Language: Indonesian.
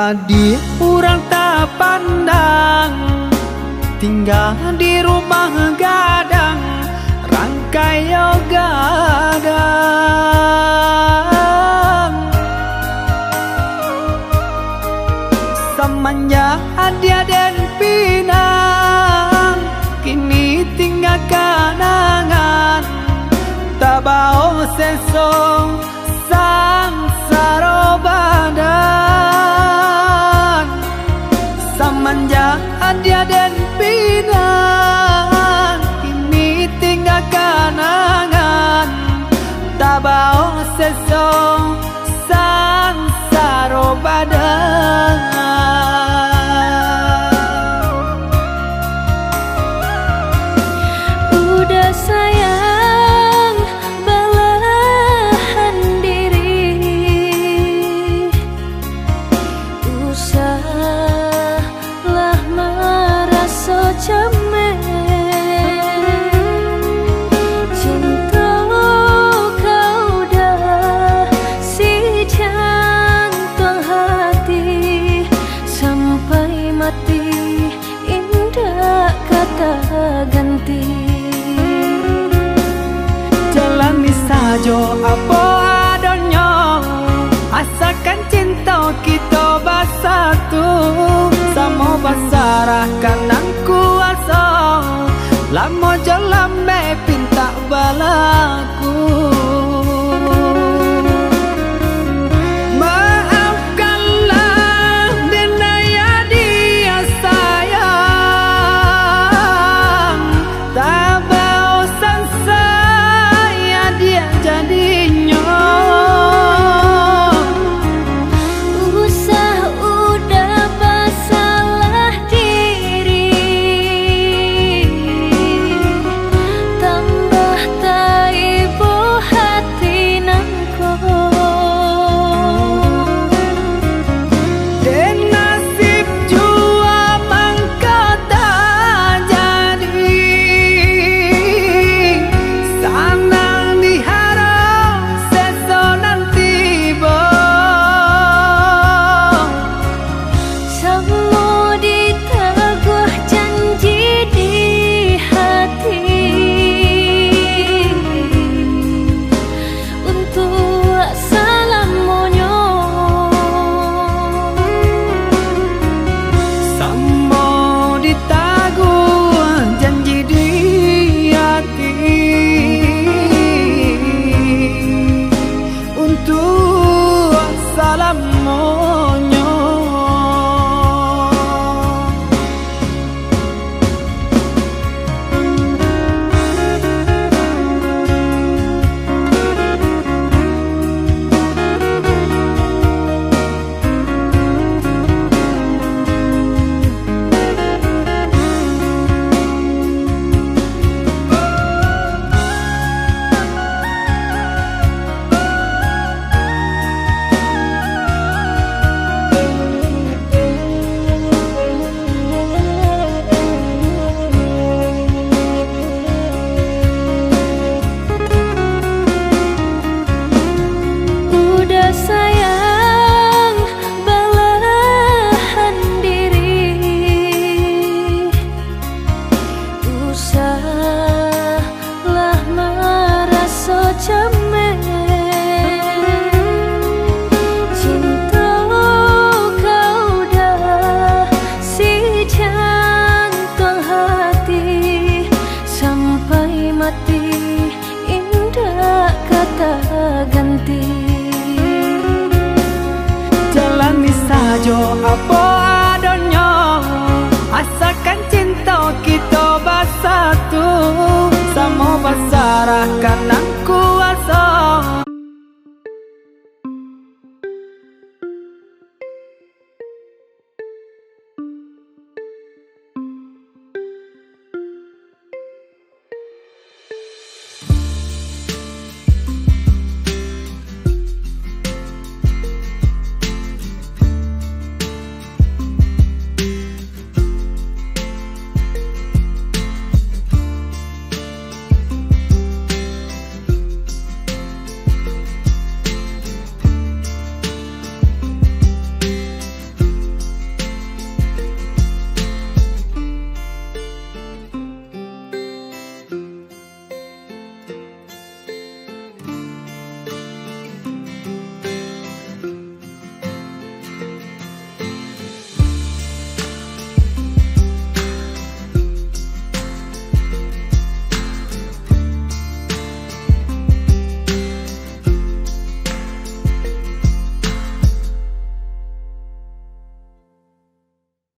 Jadi urang tak pandang, tinggal di rumah gadang, rangkai gadang. Semenjak dia dan pinang, kini tinggal kenangan, tak bau sesong sang saro badan. Semenjak dia dan pinang, kini tinggal kenangan, tak bau sesong sang saro badan. Udah sayang, belahan diri, usahlah merasa cemen. Cinta kau dah si jantung hati, sampai mati indah kata ganti. Jalani saja apa adanya, asalkan cinta kita bersatu. Sama basarahkan ang kuasa, lama jalan pinta balaku. Maafkanlah denaya dia sayang, tak bosan saya dia jadinya. Usah udah bersalah diri, tambah tak ibu hati nangko. Dan nasib jua mangkota jadi, sanang diharap sesonan tiba. Semua diteguh janji di hati, untuk selamanya. Sama ditaguh janji di hati, untuk selamanya. Udah sayang, belahan diri, usahlah merasa cemen. Cinta kau dah si jantung hati, sampai mati indah kata ganti. Jalani saja apa adanya, asalkan cinta kita bersatu. Sama basarahkan